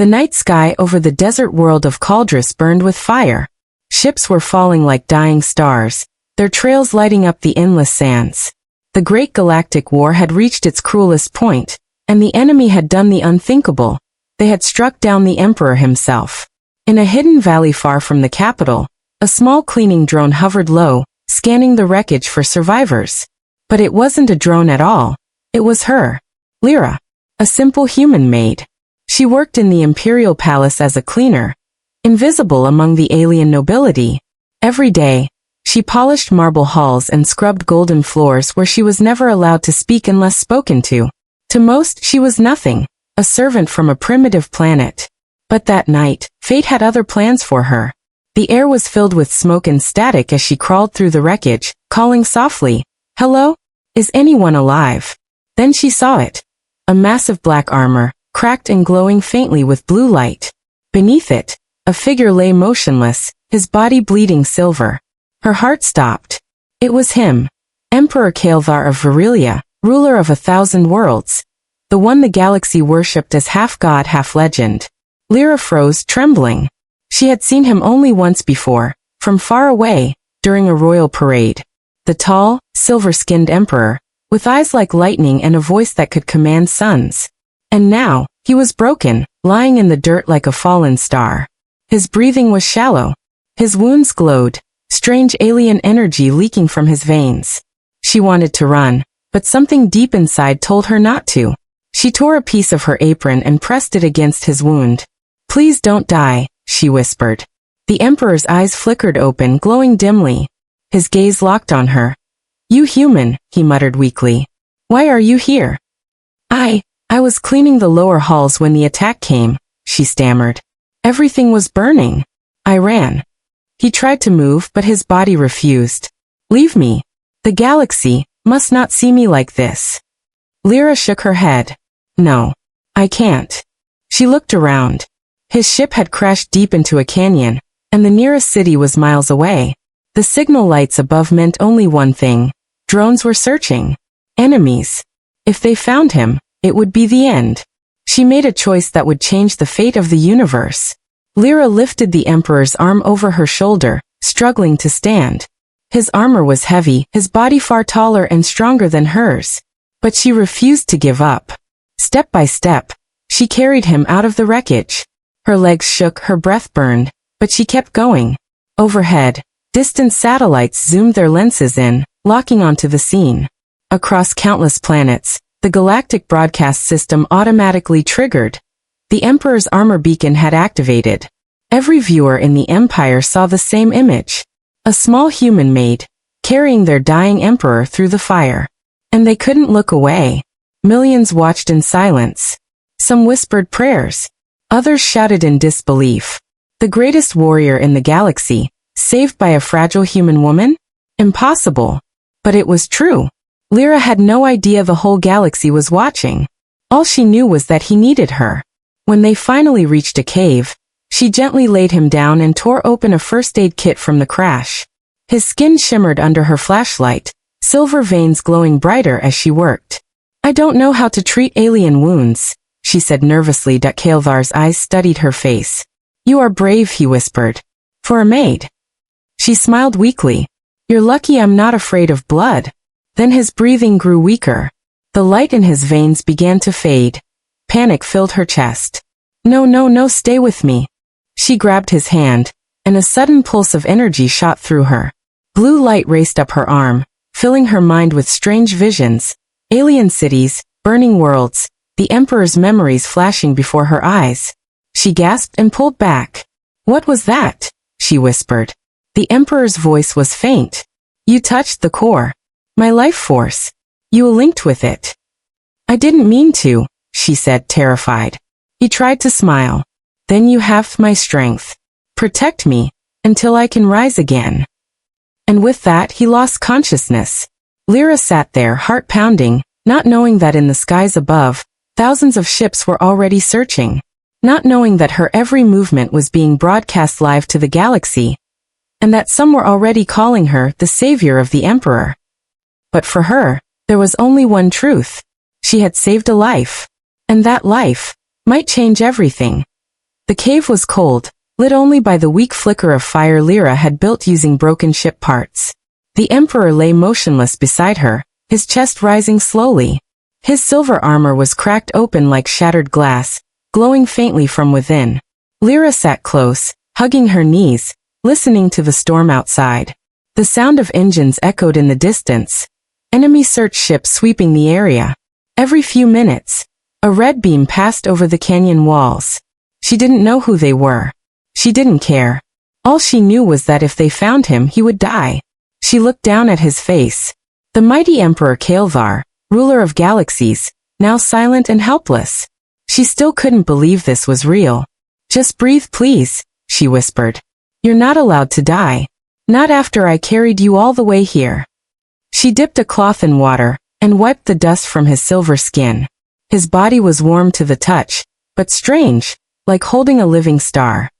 The night sky over the desert world of Caldrus burned with fire. Ships were falling like dying stars, their trails lighting up the endless sands. The Great Galactic War had reached its cruelest point, and the enemy had done the unthinkable. They had struck down the Emperor himself. In a hidden valley far from the capital, a small cleaning drone hovered low, scanning the wreckage for survivors. But it wasn't a drone at all. It was her, Lyra, a simple human maid. She worked in the Imperial Palace as a cleaner, invisible among the alien nobility. Every day, she polished marble halls and scrubbed golden floors where she was never allowed to speak unless spoken to. To most, she was nothing, a servant from a primitive planet. But that night, fate had other plans for her. The air was filled with smoke and static as she crawled through the wreckage, calling softly, "Hello? Is anyone alive?" Then she saw it. A massive black armor, cracked and glowing faintly with blue light. Beneath it, a figure lay motionless, his body bleeding silver. Her heart stopped. It was him, Emperor Kael'thar of Virelia, ruler of 1,000 worlds. The one the galaxy worshipped as half-god, half-legend. Lyra froze, trembling. She had seen him only once before, from far away, during a royal parade. The tall, silver-skinned emperor, with eyes like lightning and a voice that could command suns. And now, he was broken, lying in the dirt like a fallen star. His breathing was shallow. His wounds glowed, strange alien energy leaking from his veins. She wanted to run, but something deep inside told her not to. She tore a piece of her apron and pressed it against his wound. "Please don't die," she whispered. The Emperor's eyes flickered open, glowing dimly. His gaze locked on her. "You human," he muttered weakly. "Why are you here?" I was cleaning the lower halls when the attack came," she stammered. "Everything was burning. I ran." He tried to move, but his body refused. "Leave me. The galaxy must not see me like this." Lyra shook her head. "No. I can't." She looked around. His ship had crashed deep into a canyon, and the nearest city was miles away. The signal lights above meant only one thing. Drones were searching. Enemies. If they found him, it would be the end. She made a choice that would change the fate of the universe. Lyra lifted the Emperor's arm over her shoulder, struggling to stand. His armor was heavy, his body far taller and stronger than hers. But she refused to give up. Step by step, she carried him out of the wreckage. Her legs shook, her breath burned, but she kept going. Overhead, distant satellites zoomed their lenses in, locking onto the scene. Across countless planets, the galactic broadcast system automatically triggered. The Emperor's armor beacon had activated. Every viewer in the Empire saw the same image. A small human maid, carrying their dying emperor through the fire. And they couldn't look away. Millions watched in silence. Some whispered prayers. Others shouted in disbelief. The greatest warrior in the galaxy, saved by a fragile human woman? Impossible. But it was true. Lyra had no idea the whole galaxy was watching. All she knew was that he needed her. When they finally reached a cave, she gently laid him down and tore open a first aid kit from the crash. His skin shimmered under her flashlight, silver veins glowing brighter as she worked. "I don't know how to treat alien wounds," she said nervously. Kael'thar's eyes studied her face. "You are brave," he whispered. "For a maid." She smiled weakly. "You're lucky I'm not afraid of blood." Then his breathing grew weaker. The light in his veins began to fade. Panic filled her chest. No, stay with me." She grabbed his hand, and a sudden pulse of energy shot through her. Blue light raced up her arm, filling her mind with strange visions. Alien cities, burning worlds, the Emperor's memories flashing before her eyes. She gasped and pulled back. "What was that?" she whispered. The Emperor's voice was faint. "You touched the core. My life force. You linked with it." "I didn't mean to," she said, terrified. He tried to smile. "Then you have my strength. Protect me, until I can rise again." And with that he lost consciousness. Lyra sat there, heart pounding, not knowing that in the skies above, thousands of ships were already searching. Not knowing that her every movement was being broadcast live to the galaxy. And that some were already calling her the savior of the Emperor. But for her, there was only one truth. She had saved a life. And that life might change everything. The cave was cold, lit only by the weak flicker of fire Lyra had built using broken ship parts. The Emperor lay motionless beside her, his chest rising slowly. His silver armor was cracked open like shattered glass, glowing faintly from within. Lyra sat close, hugging her knees, listening to the storm outside. The sound of engines echoed in the distance. Enemy search ships sweeping the area. Every few minutes, a red beam passed over the canyon walls. She didn't know who they were. She didn't care. All she knew was that if they found him, he would die. She looked down at his face. The mighty Emperor Kael'thar, ruler of galaxies, now silent and helpless. She still couldn't believe this was real. "Just breathe, please," she whispered. "You're not allowed to die. Not after I carried you all the way here." She dipped a cloth in water and wiped the dust from his silver skin. His body was warm to the touch, but strange, like holding a living star.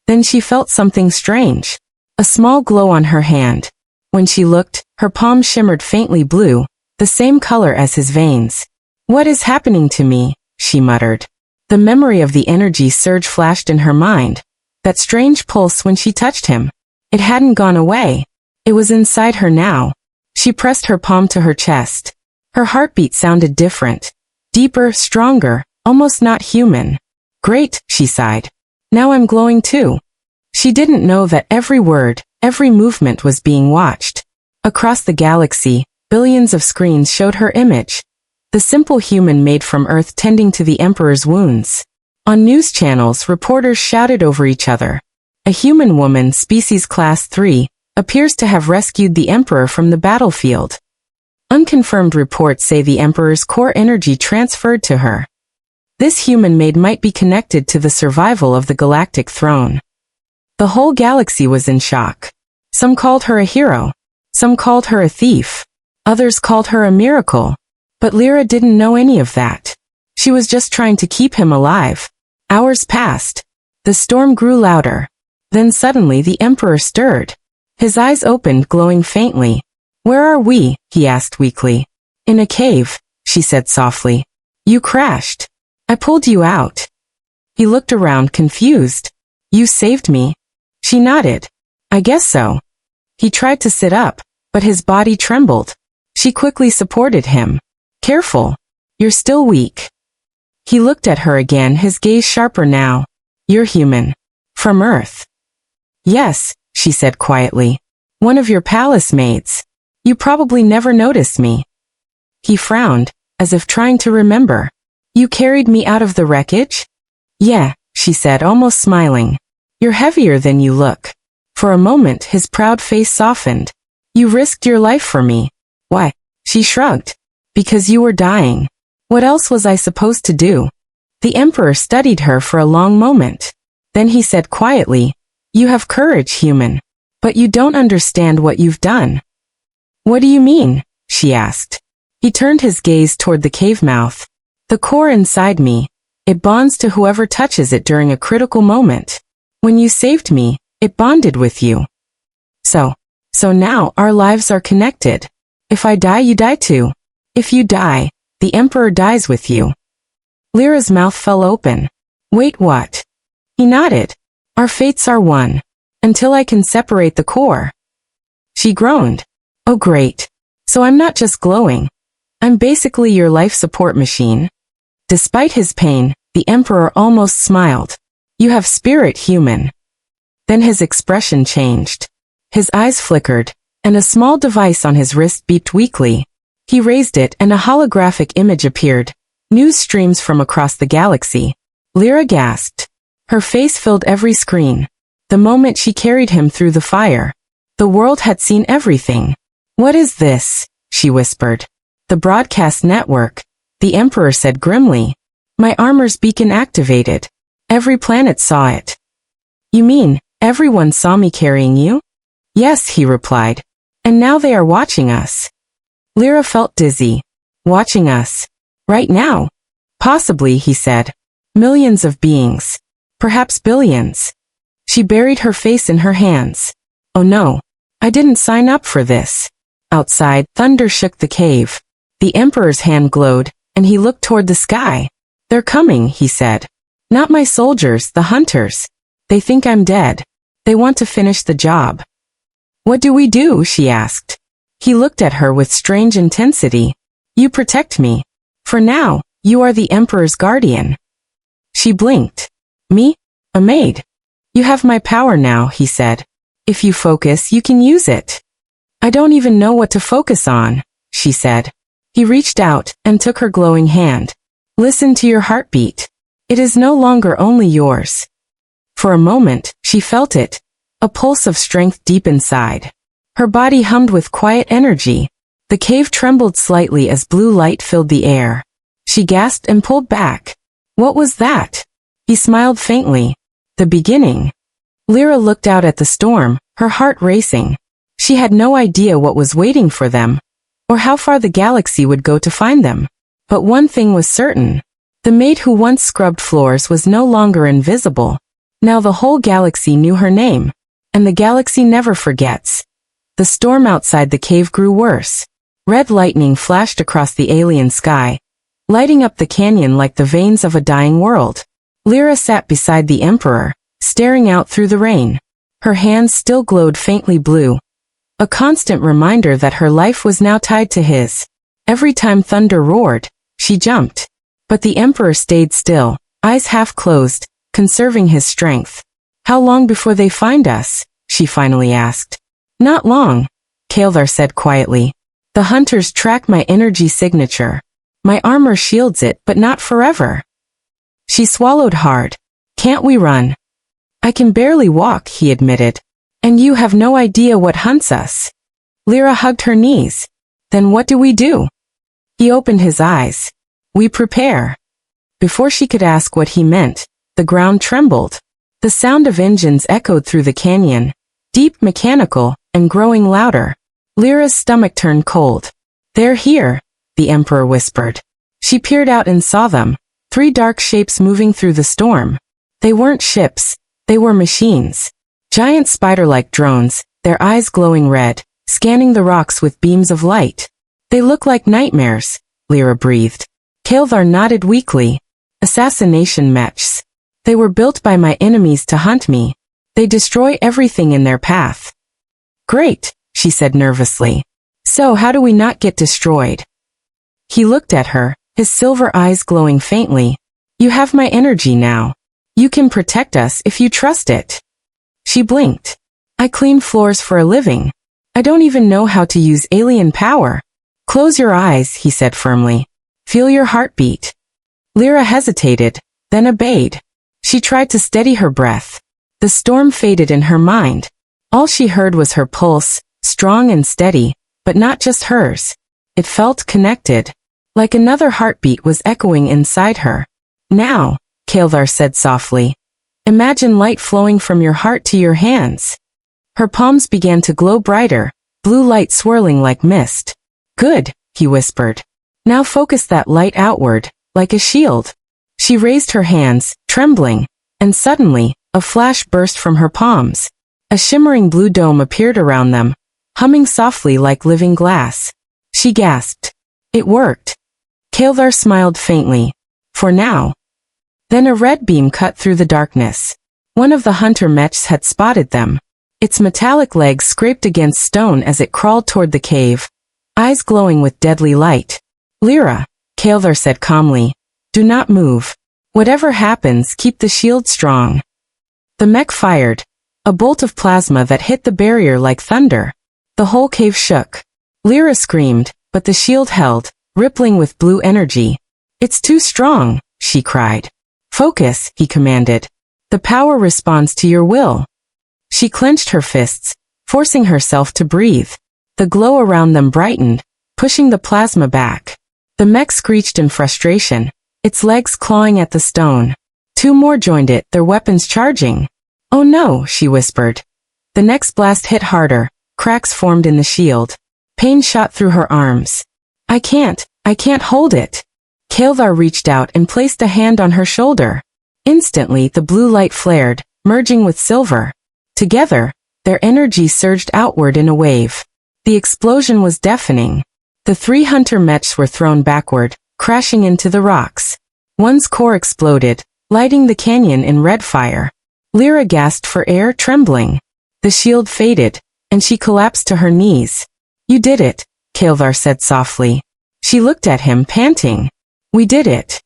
Then she felt something strange. A small glow on her hand. When she looked, her palm shimmered faintly blue, the same color as his veins. "What is happening to me?" she muttered. The memory of the energy surge flashed in her mind. That strange pulse when she touched him. It hadn't gone away. It was inside her now. She pressed her palm to her chest. Her heartbeat sounded different. Deeper, stronger, almost not human. "Great," she sighed. "Now I'm glowing too." She didn't know that every word, every movement was being watched. Across the galaxy, billions of screens showed her image. The simple human made from Earth tending to the Emperor's wounds. On news channels, reporters shouted over each other. A human woman, species class 3, appears to have rescued the Emperor from the battlefield. Unconfirmed reports say the Emperor's core energy transferred to her. This human maid might be connected to the survival of the galactic throne. The whole galaxy was in shock. Some called her a hero. Some called her a thief. Others called her a miracle. But Lyra didn't know any of that. She was just trying to keep him alive. Hours passed. The storm grew louder. Then suddenly the Emperor stirred. His eyes opened, glowing faintly. "Where are we?" he asked weakly. "In a cave," she said softly. "You crashed. I pulled you out." He looked around, confused. "You saved me?" She nodded. "I guess so." He tried to sit up, but his body trembled. She quickly supported him. "Careful. You're still weak." He looked at her again, his gaze sharper now. "You're human. From Earth." "Yes," she said quietly. "One of your palace maids. You probably never noticed me." He frowned, as if trying to remember. "You carried me out of the wreckage?" "Yeah," she said, almost smiling. "You're heavier than you look." For a moment his proud face softened. "You risked your life for me." "Why?" She shrugged. "Because you were dying. What else was I supposed to do?" The Emperor studied her for a long moment. Then he said quietly, "You have courage, human. But you don't understand what you've done." "What do you mean?" she asked. He turned his gaze toward the cave mouth. "The core inside me. It bonds to whoever touches it during a critical moment. When you saved me, it bonded with you. So now our lives are connected. If I die, you die too. If you die, the Emperor dies with you." Lyra's mouth fell open. "Wait, what?" He nodded. "Our fates are one. Until I can separate the core." She groaned. "Oh great. So I'm not just glowing. I'm basically your life support machine." Despite his pain, the Emperor almost smiled. "You have spirit, human." Then his expression changed. His eyes flickered, and a small device on his wrist beeped weakly. He raised it and a holographic image appeared. News streams from across the galaxy. Lyra gasped. Her face filled every screen. The moment she carried him through the fire. The world had seen everything. "What is this?" she whispered. "The broadcast network," the Emperor said grimly. "My armor's beacon activated. Every planet saw it." "You mean, everyone saw me carrying you?" "Yes," he replied. "And now they are watching us." Lyra felt dizzy. "Watching us? Right now?" "Possibly," he said. "Millions of beings. Perhaps billions." She buried her face in her hands. "Oh no. I didn't sign up for this." Outside, thunder shook the cave. The Emperor's hand glowed, and he looked toward the sky. "They're coming," he said. Not my soldiers, the hunters. They think I'm dead. They want to finish the job. What do we do? She asked. He looked at her with strange intensity. You protect me. For now, you are the Emperor's guardian. She blinked. Me? A maid? You have my power now, he said. If you focus, you can use it. I don't even know what to focus on, she said. He reached out and took her glowing hand. Listen to your heartbeat. It is no longer only yours. For a moment, she felt it, a pulse of strength deep inside. Her body hummed with quiet energy. The cave trembled slightly as blue light filled the air. She gasped and pulled back. What was that? He smiled faintly. The beginning. Lyra looked out at the storm, her heart racing. She had no idea what was waiting for them, or how far the galaxy would go to find them. But one thing was certain. The maid who once scrubbed floors was no longer invisible. Now the whole galaxy knew her name. And the galaxy never forgets. The storm outside the cave grew worse. Red lightning flashed across the alien sky, lighting up the canyon like the veins of a dying world. Lyra sat beside the Emperor, staring out through the rain. Her hands still glowed faintly blue, a constant reminder that her life was now tied to his. Every time thunder roared, she jumped. But the Emperor stayed still, eyes half closed, conserving his strength. How long before they find us? She finally asked. Not long, Kaeldar said quietly. The hunters track my energy signature. My armor shields it, but not forever. She swallowed hard. Can't we run? I can barely walk, he admitted. And you have no idea what hunts us. Lyra hugged her knees. Then what do we do? He opened his eyes. We prepare. Before she could ask what he meant, the ground trembled. The sound of engines echoed through the canyon, deep, mechanical, and growing louder. Lyra's stomach turned cold. They're here, the Emperor whispered. She peered out and saw them, 3 dark shapes moving through the storm. They weren't ships, they were machines. Giant spider-like drones, their eyes glowing red, scanning the rocks with beams of light. They look like nightmares, Lyra breathed. Kaeldar nodded weakly. Assassination mechs. They were built by my enemies to hunt me. They destroy everything in their path. Great, she said nervously. So how do we not get destroyed? He looked at her, his silver eyes glowing faintly. You have my energy now. You can protect us if you trust it. She blinked. I clean floors for a living. I don't even know how to use alien power. Close your eyes, he said firmly. Feel your heartbeat. Lyra hesitated, then obeyed. She tried to steady her breath. The storm faded in her mind. All she heard was her pulse, strong and steady, but not just hers. It felt connected. Like another heartbeat was echoing inside her. Now, Kaeldar said softly. Imagine light flowing from your heart to your hands. Her palms began to glow brighter, blue light swirling like mist. Good, he whispered. Now focus that light outward, like a shield. She raised her hands, trembling, and suddenly, a flash burst from her palms. A shimmering blue dome appeared around them, humming softly like living glass. She gasped. It worked. Kaeldar smiled faintly. For now. Then a red beam cut through the darkness. One of the hunter mechs had spotted them. Its metallic legs scraped against stone as it crawled toward the cave, eyes glowing with deadly light. Lyra, Kaeldar said calmly. Do not move. Whatever happens, keep the shield strong. The mech fired, a bolt of plasma that hit the barrier like thunder. The whole cave shook. Lyra screamed, but the shield held, rippling with blue energy. It's too strong, she cried. Focus, he commanded. The power responds to your will. She clenched her fists, forcing herself to breathe. The glow around them brightened, pushing the plasma back. The mech screeched in frustration, its legs clawing at the stone. 2 more joined it, their weapons charging. Oh no, she whispered. The next blast hit harder, cracks formed in the shield. Pain shot through her arms. I can't hold it. Kaeldar reached out and placed a hand on her shoulder. Instantly, the blue light flared, merging with silver. Together, their energy surged outward in a wave. The explosion was deafening. The 3 hunter mechs were thrown backward, crashing into the rocks. One's core exploded, lighting the canyon in red fire. Lyra gasped for air, trembling. The shield faded, and she collapsed to her knees. "You did it," Kael'thar said softly. She looked at him, panting. "We did it."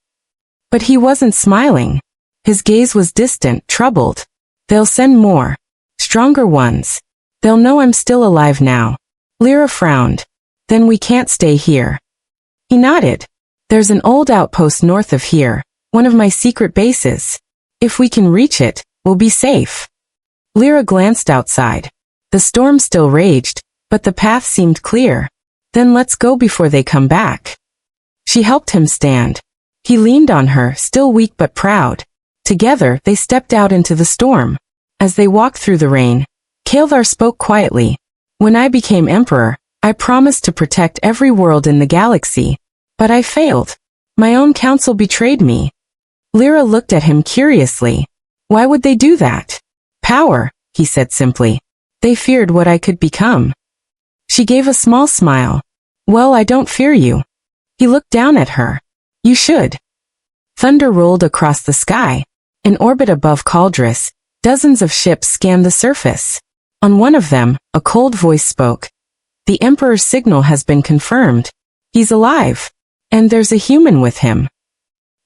But he wasn't smiling. His gaze was distant, troubled. "They'll send more. Stronger ones. They'll know I'm still alive now." Lyra frowned. "Then we can't stay here." He nodded. "There's an old outpost north of here, one of my secret bases. If we can reach it, we'll be safe." Lyra glanced outside. The storm still raged, but the path seemed clear. "Then let's go before they come back." She helped him stand. He leaned on her, still weak but proud. Together, they stepped out into the storm. As they walked through the rain, Kael'thar spoke quietly. "When I became emperor, I promised to protect every world in the galaxy. But I failed. My own council betrayed me." Lyra looked at him curiously. "Why would they do that?" "Power," he said simply. "They feared what I could become." She gave a small smile. "Well, I don't fear you." He looked down at her. "You should." Thunder rolled across the sky. In orbit above Caldris, dozens of ships scanned the surface. On one of them, a cold voice spoke. "The Emperor's signal has been confirmed. He's alive. And there's a human with him."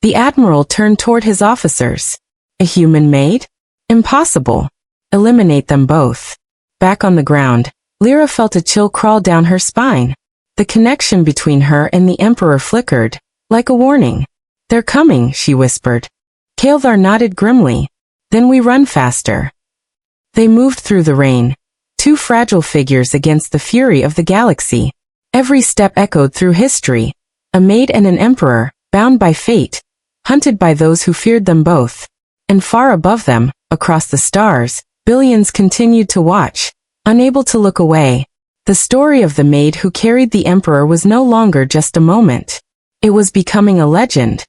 The Admiral turned toward his officers. "A human Maid? Impossible. Eliminate them both." Back on the ground, Lyra felt a chill crawl down her spine. The connection between her and the Emperor flickered, like a warning. "They're coming," she whispered. Kael'thar nodded grimly. "Then we run faster." They moved through the rain, two fragile figures against the fury of the galaxy. Every step echoed through history. A maid and an emperor, bound by fate, hunted by those who feared them both. And far above them, across the stars, billions continued to watch, unable to look away. The story of the maid who carried the emperor was no longer just a moment. It was becoming a legend.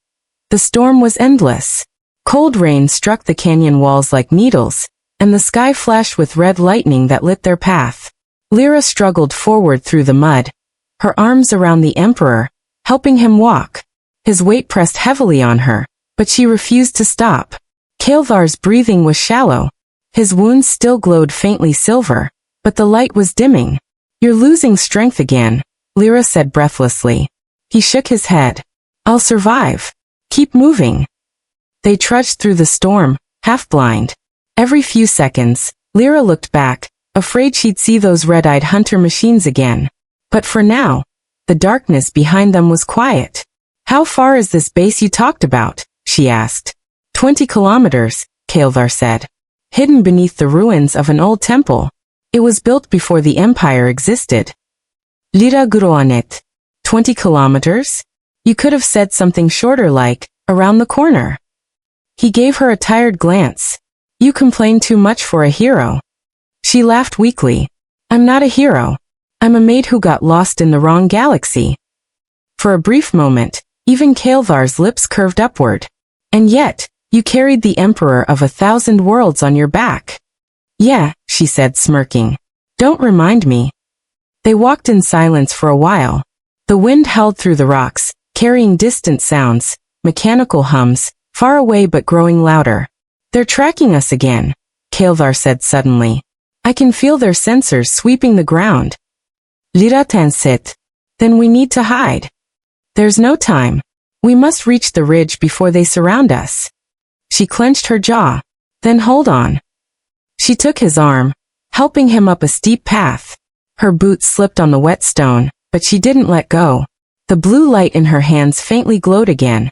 The storm was endless. Cold rain struck the canyon walls like needles, and the sky flashed with red lightning that lit their path. Lyra struggled forward through the mud, her arms around the emperor, helping him walk. His weight pressed heavily on her, but she refused to stop. Kael'thar's breathing was shallow. His wounds still glowed faintly silver, but the light was dimming. "You're losing strength again," Lyra said breathlessly. He shook his head. "I'll survive. Keep moving." They trudged through the storm, half blind. Every few seconds, Lyra looked back, afraid she'd see those red-eyed hunter machines again. But for now, the darkness behind them was quiet. "How far is this base you talked about?" she asked. 20 kilometers, Kael'thar said. "Hidden beneath the ruins of an old temple. It was built before the Empire existed." Lyra groaned. 20 kilometers? You could have said something shorter like, around the corner. He gave her a tired glance. "You complain too much for a hero." She laughed weakly. "I'm not a hero. I'm a maid who got lost in the wrong galaxy." For a brief moment, even Kael'thar's lips curved upward. "And yet, you carried the Emperor of 1,000 worlds on your back." "Yeah," she said, smirking. "Don't remind me." They walked in silence for a while. The wind howled through the rocks, carrying distant sounds, mechanical hums, far away but growing louder. "They're tracking us again," Kael'thar said suddenly. "I can feel their sensors sweeping the ground." Lyra said. "Then we need to hide." "There's no time. We must reach the ridge before they surround us." She clenched her jaw. "Then hold on." She took his arm, helping him up a steep path. Her boots slipped on the wet stone, but she didn't let go. The blue light in her hands faintly glowed again,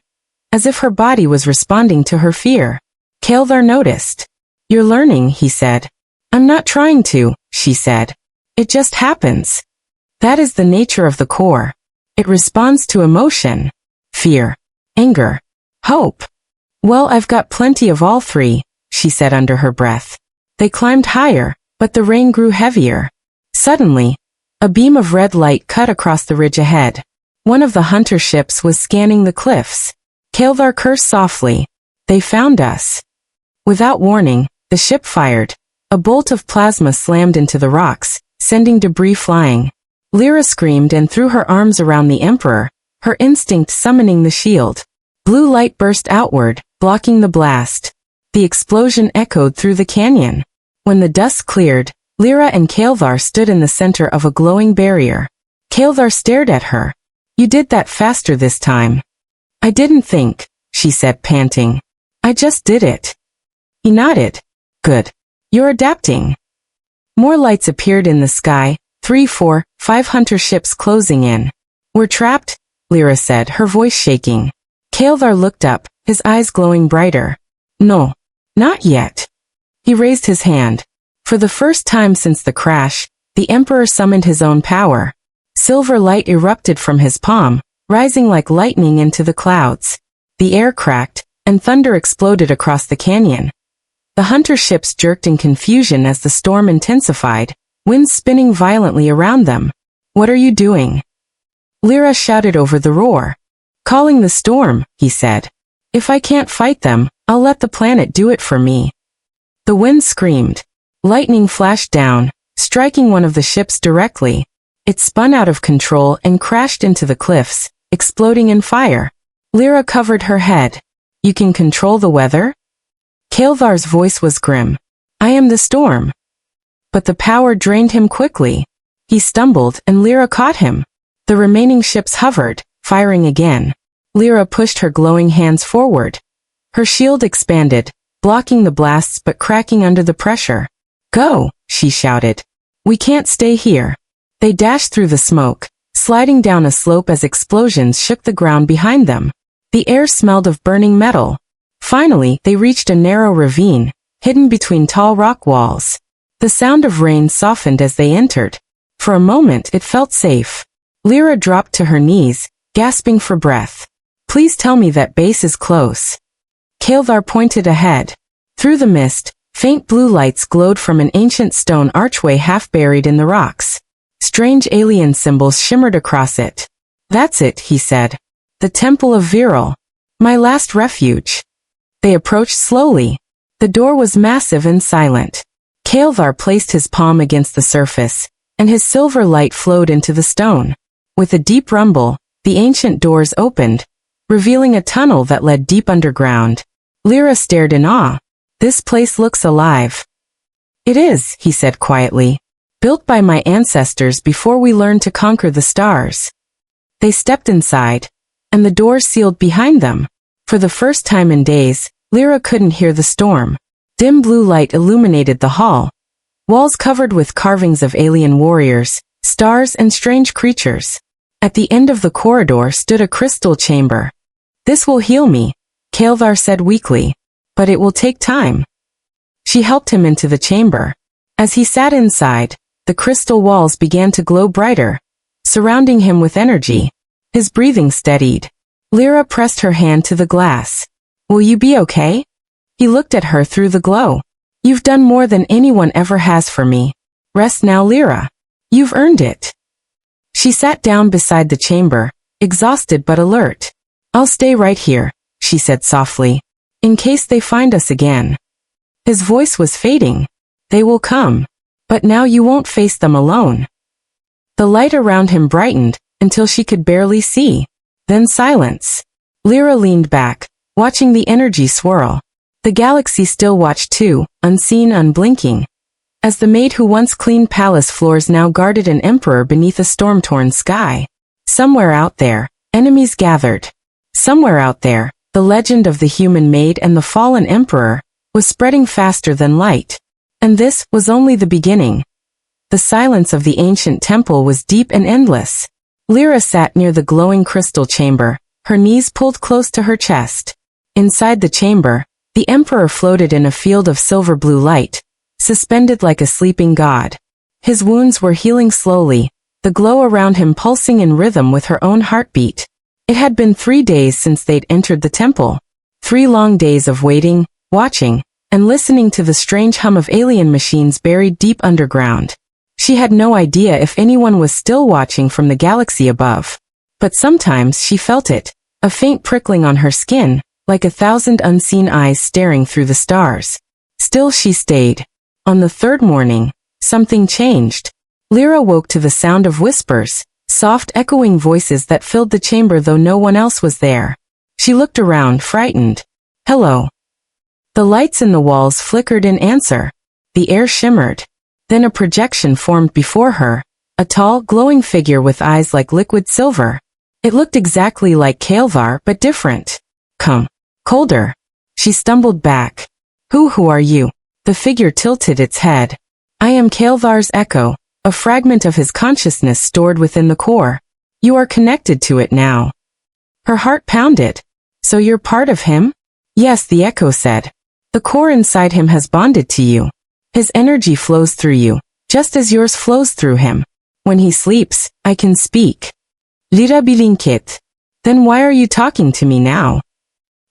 as if her body was responding to her fear. Kael'thar noticed. "You're learning," he said. "I'm not trying to," she said. "It just happens." That is the nature of the core. It responds to emotion. Fear, anger, hope. "Well, I've got plenty of all three," she said under her breath. They climbed higher, but the rain grew heavier. Suddenly, a beam of red light cut across the ridge ahead. One of the hunter ships was scanning the cliffs. Kael'thar cursed softly. "They found us." Without warning, the ship fired. A bolt of plasma slammed into the rocks, sending debris flying. Lyra screamed and threw her arms around the Emperor, her instinct summoning the shield. Blue light burst outward, blocking the blast. The explosion echoed through the canyon. When the dust cleared, Lyra and Kael'thar stood in the center of a glowing barrier. Kael'thar stared at her. "You did that faster this time." "I didn't think," she said, panting. "I just did it." He nodded. "Good. You're adapting." More lights appeared in the sky, 3, 4, 5 hunter ships closing in. "We're trapped," Lyra said, her voice shaking. Kael'thar looked up, his eyes glowing brighter. "No. Not yet." He raised his hand. For the first time since the crash, the Emperor summoned his own power. Silver light erupted from his palm, rising like lightning into the clouds. The air cracked, and thunder exploded across the canyon. The hunter ships jerked in confusion as the storm intensified, winds spinning violently around them. "What are you doing?" Lyra shouted over the roar. "Calling the storm," he said. "If I can't fight them, I'll let the planet do it for me." The wind screamed. Lightning flashed down, striking one of the ships directly. It spun out of control and crashed into the cliffs, exploding in fire. Lyra covered her head. "You can control the weather?" Kael'thar's voice was grim. "I am the storm." But the power drained him quickly. He stumbled and Lyra caught him. The remaining ships hovered, firing again. Lyra pushed her glowing hands forward. Her shield expanded, blocking the blasts but cracking under the pressure. "Go," she shouted. "We can't stay here." They dashed through the smoke, sliding down a slope as explosions shook the ground behind them. The air smelled of burning metal. Finally, they reached a narrow ravine, hidden between tall rock walls. The sound of rain softened as they entered. For a moment it felt safe. Lyra dropped to her knees, gasping for breath. "Please tell me that base is close." Kael'thar pointed ahead. Through the mist, faint blue lights glowed from an ancient stone archway half buried in the rocks. Strange alien symbols shimmered across it. "That's it," he said. "The Temple of Viral. My last refuge." They approached slowly. The door was massive and silent. Kael'thar placed his palm against the surface, and his silver light flowed into the stone. With a deep rumble, the ancient doors opened, revealing a tunnel that led deep underground. Lyra stared in awe. "This place looks alive." "It is," he said quietly. "Built by my ancestors before we learned to conquer the stars." They stepped inside, and the doors sealed behind them. For the first time in days, Lyra couldn't hear the storm. Dim blue light illuminated the hall. Walls covered with carvings of alien warriors, stars and strange creatures. At the end of the corridor stood a crystal chamber. "This will heal me," Kael'thar said weakly. "But it will take time." She helped him into the chamber. As he sat inside, the crystal walls began to glow brighter, surrounding him with energy. His breathing steadied. Lyra pressed her hand to the glass. "Will you be okay?" He looked at her through the glow. "You've done more than anyone ever has for me. Rest now, Lyra. You've earned it." She sat down beside the chamber, exhausted but alert. "I'll stay right here," she said softly, "in case they find us again." His voice was fading. "They will come. But now you won't face them alone." The light around him brightened, until she could barely see. Then silence. Lyra leaned back, watching the energy swirl. The galaxy still watched too, unseen, unblinking. As the maid who once cleaned palace floors now guarded an emperor beneath a storm-torn sky. Somewhere out there, enemies gathered. Somewhere out there, the legend of the human maid and the fallen emperor was spreading faster than light. And this was only the beginning. The silence of the ancient temple was deep and endless. Lyra sat near the glowing crystal chamber, her knees pulled close to her chest. Inside the chamber, the emperor floated in a field of silver blue light, suspended like a sleeping god. His wounds were healing slowly, the glow around him pulsing in rhythm with her own heartbeat. It had been 3 days since they'd entered the temple. 3 long days of waiting, watching, and listening to the strange hum of alien machines buried deep underground. She had no idea if anyone was still watching from the galaxy above. But sometimes she felt it, a faint prickling on her skin, like 1,000 unseen eyes staring through the stars. Still she stayed. On the 3rd morning, something changed. Lyra woke to the sound of whispers, soft echoing voices that filled the chamber though no one else was there. She looked around, frightened. Hello. The lights in the walls flickered in answer. The air shimmered. Then a projection formed before her, a tall, glowing figure with eyes like liquid silver. It looked exactly like Kael'thar, but different. Come. Colder. She stumbled back. Who are you? The figure tilted its head. I am Kael'thar's echo, a fragment of his consciousness stored within the core. You are connected to it now. Her heart pounded. So you're part of him? Yes, the echo said. The core inside him has bonded to you. His energy flows through you, just as yours flows through him. When he sleeps, I can speak. Lira bilinkit. Then why are you talking to me now?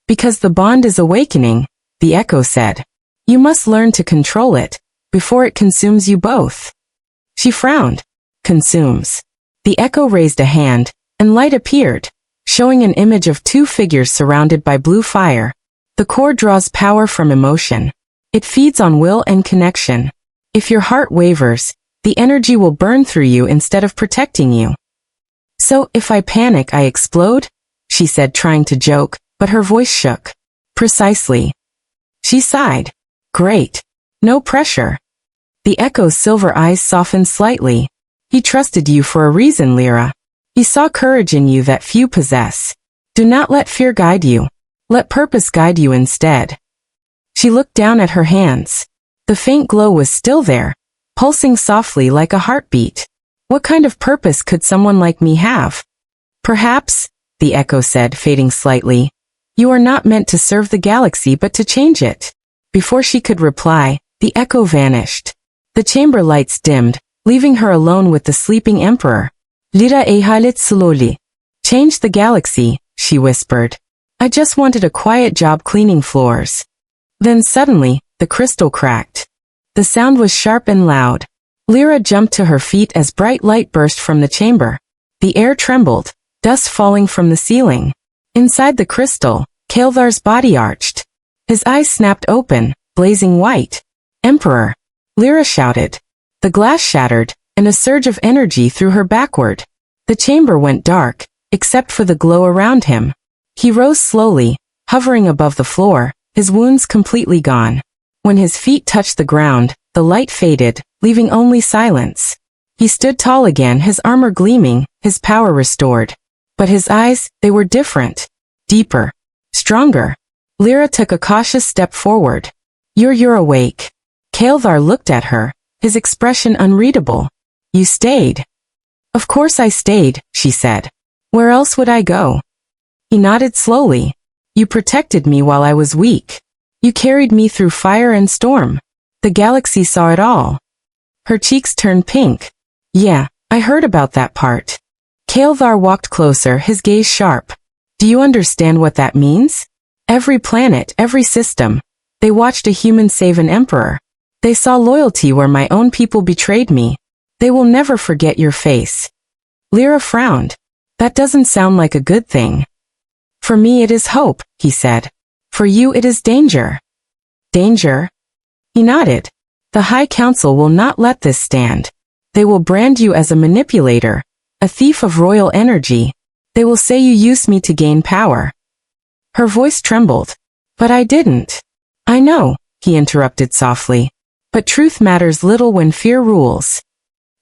Because the bond is awakening, the echo said. You must learn to control it, before it consumes you both. She frowned. Consumes. The echo raised a hand, and light appeared, showing an image of two figures surrounded by blue fire. The core draws power from emotion. It feeds on will and connection. If your heart wavers, the energy will burn through you instead of protecting you. So, if I panic, I explode? She said, trying to joke, but her voice shook. Precisely. She sighed. Great. No pressure. The echo's silver eyes softened slightly. He trusted you for a reason, Lyra. He saw courage in you that few possess. Do not let fear guide you. Let purpose guide you instead. She looked down at her hands. The faint glow was still there, pulsing softly like a heartbeat. What kind of purpose could someone like me have? Perhaps, the echo said, fading slightly. You are not meant to serve the galaxy but to change it. Before she could reply, the echo vanished. The chamber lights dimmed, leaving her alone with the sleeping emperor. Lira ehalet slowly. Change the galaxy, she whispered. I just wanted a quiet job cleaning floors. Then suddenly, the crystal cracked. The sound was sharp and loud. Lyra jumped to her feet as bright light burst from the chamber. The air trembled, dust falling from the ceiling. Inside the crystal, Kael'thar's body arched. His eyes snapped open, blazing white. Emperor! Lyra shouted. The glass shattered, and a surge of energy threw her backward. The chamber went dark, except for the glow around him. He rose slowly, hovering above the floor, his wounds completely gone. When his feet touched the ground, the light faded, leaving only silence. He stood tall again, his armor gleaming, his power restored. But his eyes, they were different. Deeper. Stronger. Lyra took a cautious step forward. You're awake. Kael'thar looked at her, his expression unreadable. You stayed. Of course I stayed, she said. Where else would I go? He nodded slowly. You protected me while I was weak. You carried me through fire and storm. The galaxy saw it all. Her cheeks turned pink. Yeah, I heard about that part. Kael'thar walked closer, his gaze sharp. Do you understand what that means? Every planet, every system. They watched a human save an emperor. They saw loyalty where my own people betrayed me. They will never forget your face. Lyra frowned. That doesn't sound like a good thing. For me it is hope, he said. For you it is danger. Danger? He nodded. The High Council will not let this stand. They will brand you as a manipulator, a thief of royal energy. They will say you used me to gain power. Her voice trembled. But I didn't. I know, he interrupted softly. But truth matters little when fear rules.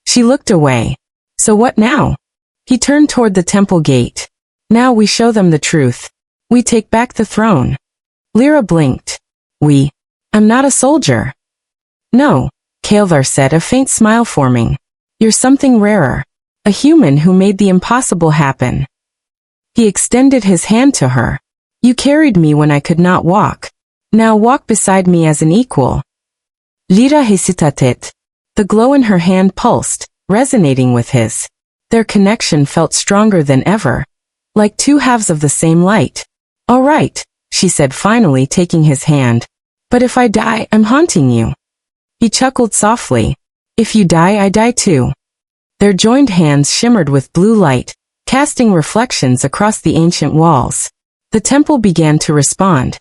She looked away. So what now? He turned toward the temple gate. Now we show them the truth. We take back the throne. Lyra blinked. We. I'm not a soldier. No, Kael'thar said, a faint smile forming. You're something rarer. A human who made the impossible happen. He extended his hand to her. You carried me when I could not walk. Now walk beside me as an equal. Lyra hesitated. The glow in her hand pulsed, resonating with his. Their connection felt stronger than ever. Like two halves of the same light. All right, she said finally, taking his hand. But if I die, I'm haunting you. He chuckled softly. If you die, I die too. Their joined hands shimmered with blue light, casting reflections across the ancient walls. The temple began to respond.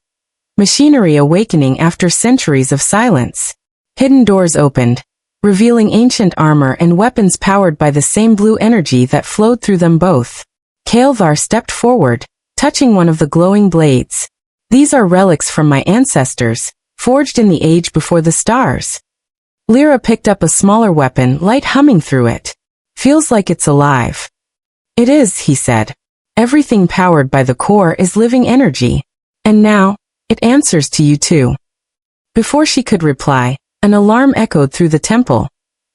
Machinery awakening after centuries of silence. Hidden doors opened, revealing ancient armor and weapons powered by the same blue energy that flowed through them both. Kael'thar stepped forward, touching one of the glowing blades. These are relics from my ancestors, forged in the age before the stars. Lyra picked up a smaller weapon, light humming through it. Feels like it's alive. It is, he said. Everything powered by the core is living energy. And now, it answers to you too. Before she could reply, an alarm echoed through the temple.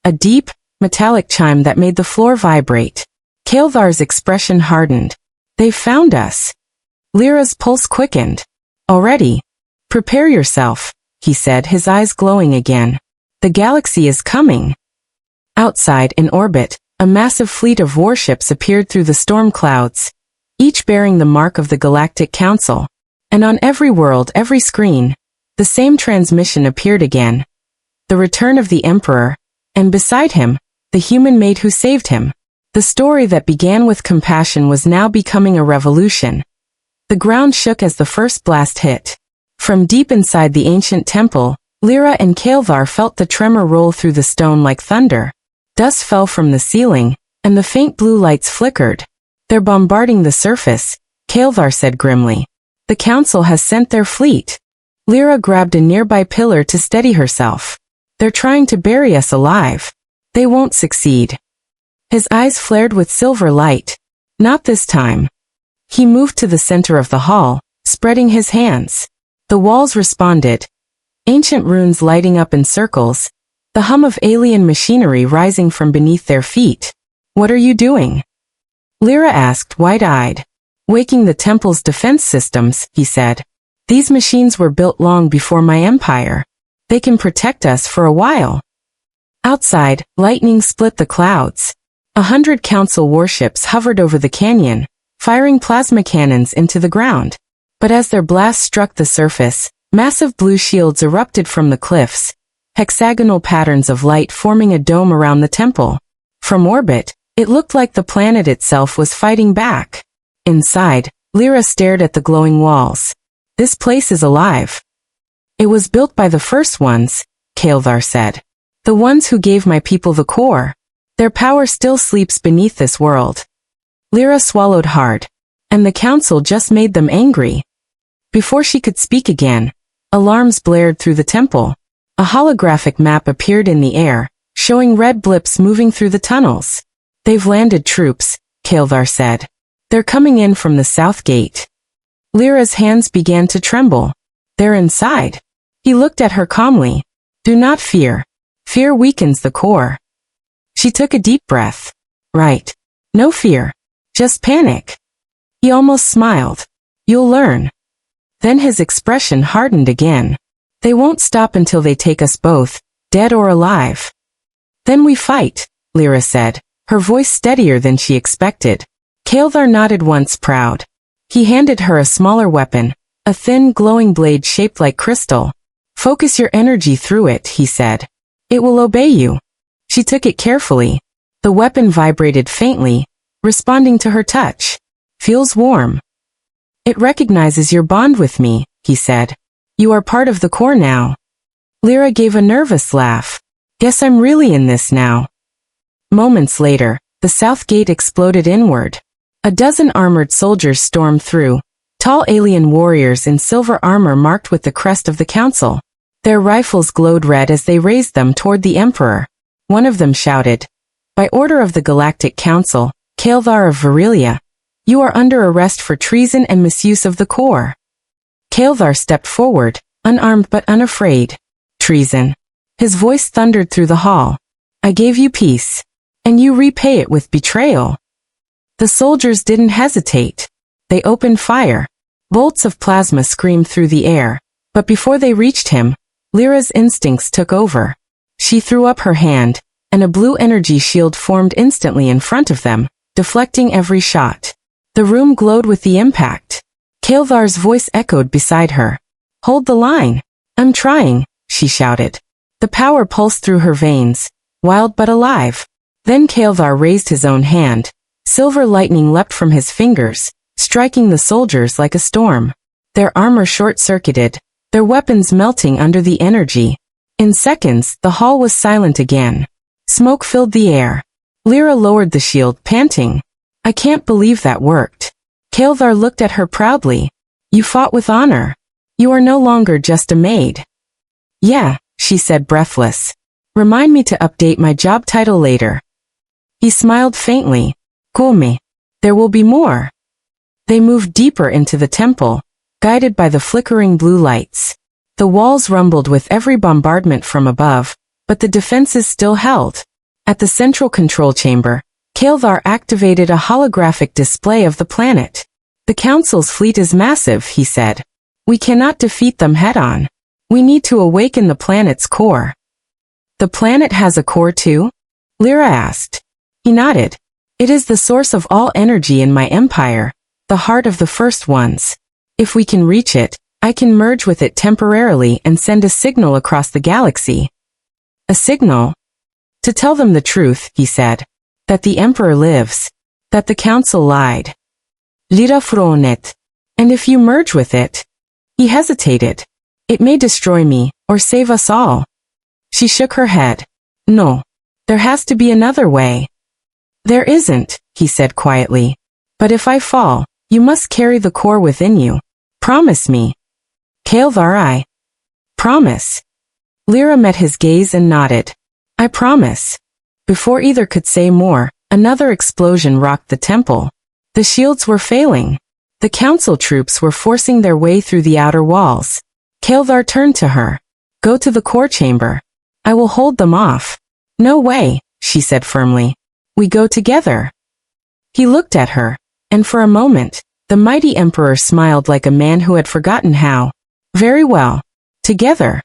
A deep, metallic chime that made the floor vibrate. Kael'thar's expression hardened. They've found us. Lyra's pulse quickened. Already? Prepare yourself, he said, his eyes glowing again. The galaxy is coming. Outside, in orbit, a massive fleet of warships appeared through the storm clouds, each bearing the mark of the Galactic Council. And on every world, every screen, the same transmission appeared again. The return of the Emperor, and beside him, the human maid who saved him. The story that began with compassion was now becoming a revolution. The ground shook as the first blast hit. From deep inside the ancient temple, Lyra and Kael'thar felt the tremor roll through the stone like thunder. Dust fell from the ceiling, and the faint blue lights flickered. They're bombarding the surface, Kael'thar said grimly. The council has sent their fleet. Lyra grabbed a nearby pillar to steady herself. They're trying to bury us alive. They won't succeed. His eyes flared with silver light. Not this time. He moved to the center of the hall, spreading his hands. The walls responded. Ancient runes lighting up in circles, the hum of alien machinery rising from beneath their feet. What are you doing? Lyra asked, wide-eyed. Waking the temple's defense systems, he said. These machines were built long before my empire. They can protect us for a while. Outside, lightning split the clouds. 100 council warships hovered over the canyon, firing plasma cannons into the ground. But as their blasts struck the surface, massive blue shields erupted from the cliffs, hexagonal patterns of light forming a dome around the temple. From orbit, it looked like the planet itself was fighting back. Inside, Lyra stared at the glowing walls. This place is alive. It was built by the first ones, Kael'thar said. The ones who gave my people the core. Their power still sleeps beneath this world. Lyra swallowed hard. And the council just made them angry. Before she could speak again, alarms blared through the temple. A holographic map appeared in the air, showing red blips moving through the tunnels. They've landed troops, Kael'thar said. They're coming in from the south gate. Lyra's hands began to tremble. They're inside. He looked at her calmly. Do not fear. Fear weakens the core. She took a deep breath. Right. No fear. Just panic. He almost smiled. You'll learn. Then his expression hardened again. They won't stop until they take us both, dead or alive. Then we fight, Lyra said, her voice steadier than she expected. Kael'thar nodded once, proud. He handed her a smaller weapon, a thin, glowing blade shaped like crystal. Focus your energy through it, he said. It will obey you. She took it carefully. The weapon vibrated faintly, responding to her touch. Feels warm. It recognizes your bond with me, he said. You are part of the core now. Lyra gave a nervous laugh. Guess I'm really in this now. Moments later, the south gate exploded inward. A dozen armored soldiers stormed through, tall alien warriors in silver armor marked with the crest of the council. Their rifles glowed red as they raised them toward the Emperor. One of them shouted, By order of the Galactic Council, Kael'thar of Virilia, you are under arrest for treason and misuse of the core. Kael'thar stepped forward, unarmed but unafraid. Treason. His voice thundered through the hall. I gave you peace. And you repay it with betrayal. The soldiers didn't hesitate. They opened fire. Bolts of plasma screamed through the air. But before they reached him, Lyra's instincts took over. She threw up her hand, and a blue energy shield formed instantly in front of them, deflecting every shot. The room glowed with the impact. Kael'thar's voice echoed beside her. Hold the line. I'm trying, she shouted. The power pulsed through her veins, wild but alive. Then Kael'thar raised his own hand. Silver lightning leapt from his fingers, striking the soldiers like a storm. Their armor short-circuited, their weapons melting under the energy. In seconds, the hall was silent again. Smoke filled the air. Lyra lowered the shield, panting. I can't believe that worked. Kael'thar looked at her proudly. You fought with honor. You are no longer just a maid. Yeah, she said breathless. Remind me to update my job title later. He smiled faintly. Come. There will be more. They moved deeper into the temple, guided by the flickering blue lights. The walls rumbled with every bombardment from above, but the defenses still held. At the central control chamber, Kael'thar activated a holographic display of the planet. The Council's fleet is massive, he said. We cannot defeat them head-on. We need to awaken the planet's core. The planet has a core too? Lyra asked. He nodded. It is the source of all energy in my empire, the heart of the first ones. If we can reach it, I can merge with it temporarily and send a signal across the galaxy. A signal? To tell them the truth, he said. That the Emperor lives. That the Council lied. Lyra fronet. And if you merge with it? He hesitated. It may destroy me, or save us all. She shook her head. No. There has to be another way. There isn't, he said quietly. But if I fall, you must carry the core within you. Promise me. Kael'thar, I promise. Lyra met his gaze and nodded. I promise. Before either could say more, another explosion rocked the temple. The shields were failing. The council troops were forcing their way through the outer walls. Kael'thar turned to her. Go to the core chamber. I will hold them off. No way, she said firmly. We go together. He looked at her, and for a moment, the mighty emperor smiled like a man who had forgotten how. Very well. Together.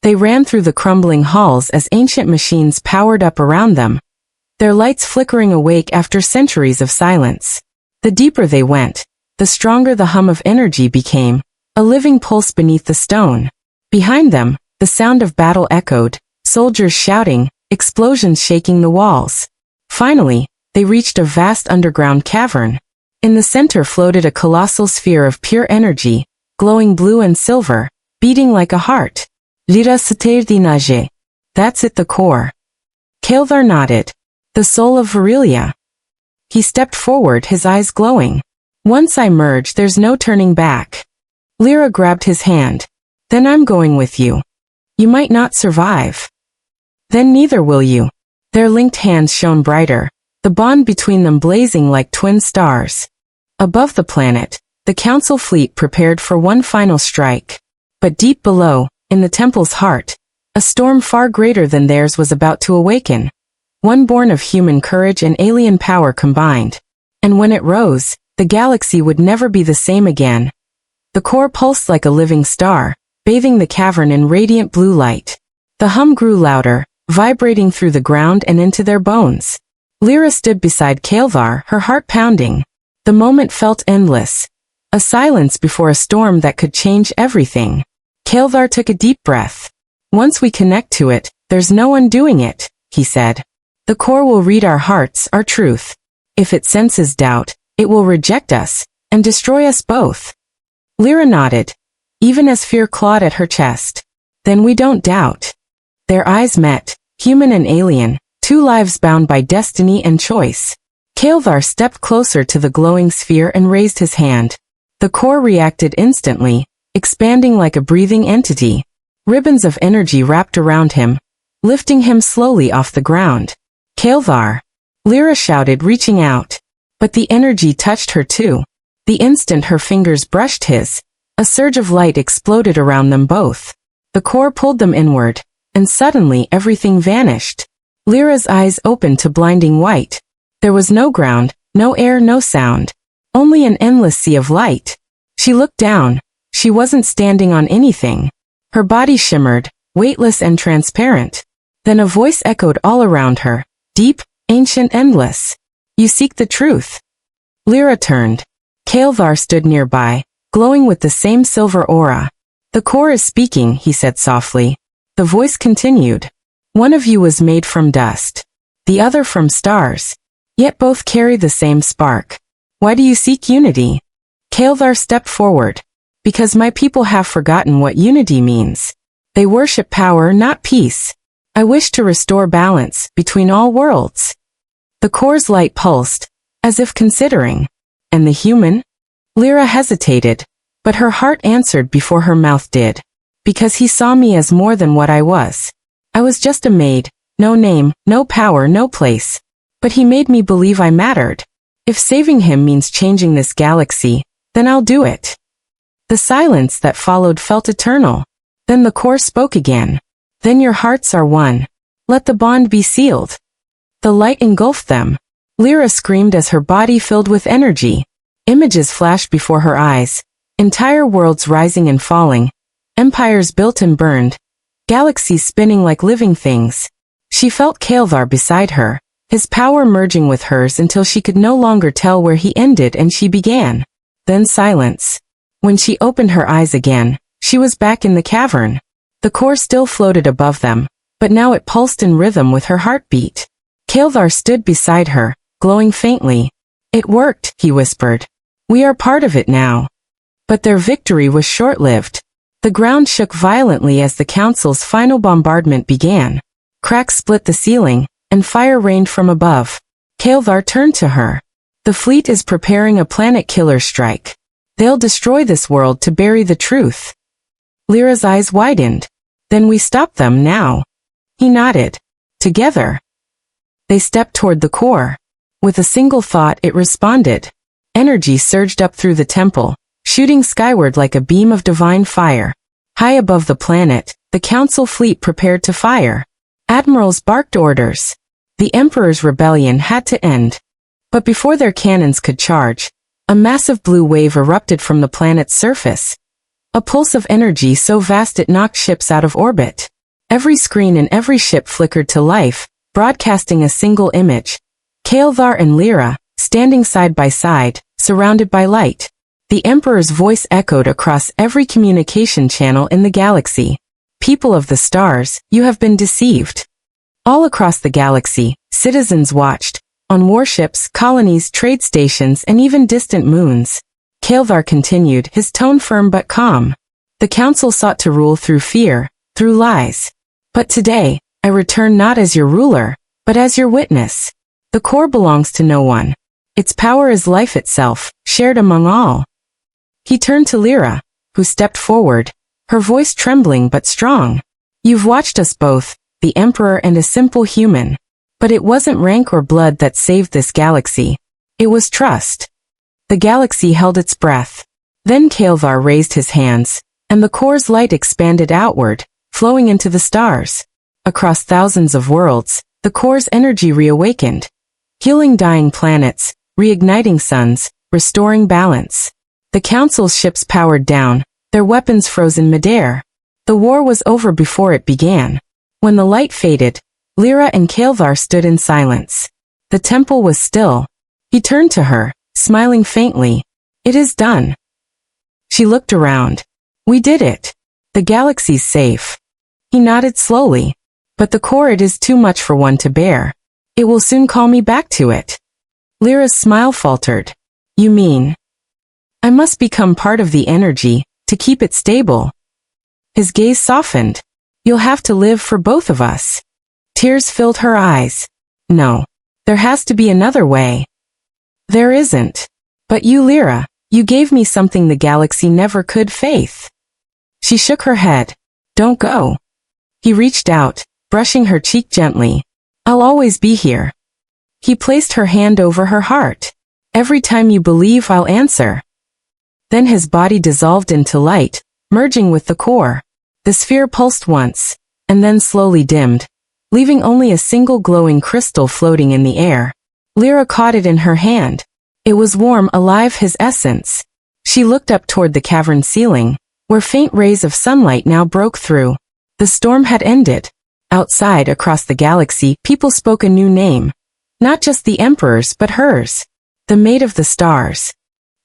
They ran through the crumbling halls as ancient machines powered up around them, their lights flickering awake after centuries of silence. The deeper they went, the stronger the hum of energy became, a living pulse beneath the stone. Behind them, the sound of battle echoed, soldiers shouting, explosions shaking the walls. Finally, they reached a vast underground cavern. In the center floated a colossal sphere of pure energy, glowing blue and silver, beating like a heart. Lyra Seterdinage. That's it, the core. Kael'thar nodded. The soul of Virilia. He stepped forward, his eyes glowing. Once I merge, there's no turning back. Lyra grabbed his hand. Then I'm going with you. You might not survive. Then neither will you. Their linked hands shone brighter, the bond between them blazing like twin stars. Above the planet, the council fleet prepared for one final strike. But deep below, in the temple's heart, a storm far greater than theirs was about to awaken. One born of human courage and alien power combined. And when it rose, the galaxy would never be the same again. The core pulsed like a living star, bathing the cavern in radiant blue light. The hum grew louder, vibrating through the ground and into their bones. Lyra stood beside Kael'thar, her heart pounding. The moment felt endless. A silence before a storm that could change everything. Kael'thar took a deep breath. Once we connect to it, there's no undoing it, he said. The core will read our hearts, our truth. If it senses doubt, it will reject us, and destroy us both. Lyra nodded, even as fear clawed at her chest. Then we don't doubt. Their eyes met, human and alien, two lives bound by destiny and choice. Kael'thar stepped closer to the glowing sphere and raised his hand. The core reacted instantly, expanding like a breathing entity. Ribbons of energy wrapped around him, lifting him slowly off the ground. Kael'thar! Lyra shouted, reaching out. But the energy touched her too. The instant her fingers brushed his, a surge of light exploded around them both. The core pulled them inward, and suddenly everything vanished. Lyra's eyes opened to blinding white. There was no ground, no air, no sound. Only an endless sea of light. She looked down. She wasn't standing on anything. Her body shimmered, weightless and transparent. Then a voice echoed all around her, deep, ancient, endless. You seek the truth. Lyra turned. Kael'thar stood nearby, glowing with the same silver aura. The core is speaking, he said softly. The voice continued. One of you was made from dust. The other from stars. Yet both carry the same spark. Why do you seek unity? Kael'thar stepped forward. Because my people have forgotten what unity means. They worship power, not peace. I wish to restore balance between all worlds. The core's light pulsed, as if considering. And the human? Lyra hesitated. But her heart answered before her mouth did. Because he saw me as more than what I was. I was just a maid, no name, no power, no place. But he made me believe I mattered. If saving him means changing this galaxy, then I'll do it. The silence that followed felt eternal. Then the core spoke again. Then your hearts are one. Let the bond be sealed. The light engulfed them. Lyra screamed as her body filled with energy. Images flashed before her eyes. Entire worlds rising and falling. Empires built and burned. Galaxies spinning like living things. She felt Kael'thar beside her, his power merging with hers until she could no longer tell where he ended and she began. Then silence. When she opened her eyes again, she was back in the cavern. The core still floated above them, but now it pulsed in rhythm with her heartbeat. Kael'thar stood beside her, glowing faintly. It worked, he whispered. We are part of it now. But their victory was short-lived. The ground shook violently as the council's final bombardment began. Cracks split the ceiling, and fire rained from above. Kael'thar turned to her. The fleet is preparing a planet-killer strike. They'll destroy this world to bury the truth. Lyra's eyes widened. Then we stop them now. He nodded. Together. They stepped toward the core. With a single thought it responded. Energy surged up through the temple, shooting skyward like a beam of divine fire. High above the planet, the council fleet prepared to fire. Admirals barked orders. The Emperor's rebellion had to end. But before their cannons could charge, a massive blue wave erupted from the planet's surface. A pulse of energy so vast it knocked ships out of orbit. Every screen in every ship flickered to life, broadcasting a single image. Kael'thar and Lyra, standing side by side, surrounded by light. The Emperor's voice echoed across every communication channel in the galaxy. People of the stars, you have been deceived. All across the galaxy, citizens watched. On warships, colonies, trade stations, and even distant moons. Kael'thar continued, his tone firm but calm. The council sought to rule through fear, through lies. But today, I return not as your ruler, but as your witness. The core belongs to no one. Its power is life itself, shared among all. He turned to Lyra, who stepped forward, her voice trembling but strong. You've watched us both, the Emperor and a simple human. But it wasn't rank or blood that saved this galaxy. It was trust. The galaxy held its breath. Then Kael'thar raised his hands, and the core's light expanded outward, flowing into the stars. Across thousands of worlds, the core's energy reawakened. Healing dying planets, reigniting suns, restoring balance. The council's ships powered down, their weapons frozen midair. The war was over before it began. When the light faded, Lyra and Kael'thar stood in silence. The temple was still. He turned to her, smiling faintly. It is done. She looked around. We did it. The galaxy's safe. He nodded slowly. But the core, it is too much for one to bear. It will soon call me back to it. Lyra's smile faltered. You mean? I must become part of the energy, to keep it stable. His gaze softened. You'll have to live for both of us. Tears filled her eyes. No. There has to be another way. There isn't. But you, Lyra, you gave me something the galaxy never could, faith. She shook her head. Don't go. He reached out, brushing her cheek gently. I'll always be here. He placed her hand over her heart. Every time you believe, I'll answer. Then his body dissolved into light, merging with the core. The sphere pulsed once, and then slowly dimmed, leaving only a single glowing crystal floating in the air. Lyra caught it in her hand. It was warm, alive, his essence. She looked up toward the cavern ceiling, where faint rays of sunlight now broke through. The storm had ended. Outside, across the galaxy, people spoke a new name. Not just the Emperor's, but hers. The Maid of the Stars.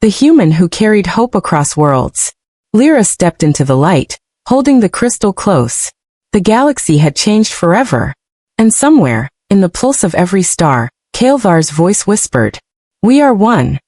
The human who carried hope across worlds. Lyra stepped into the light, holding the crystal close. The galaxy had changed forever. And somewhere, in the pulse of every star, Kael'thar's voice whispered, "We are one."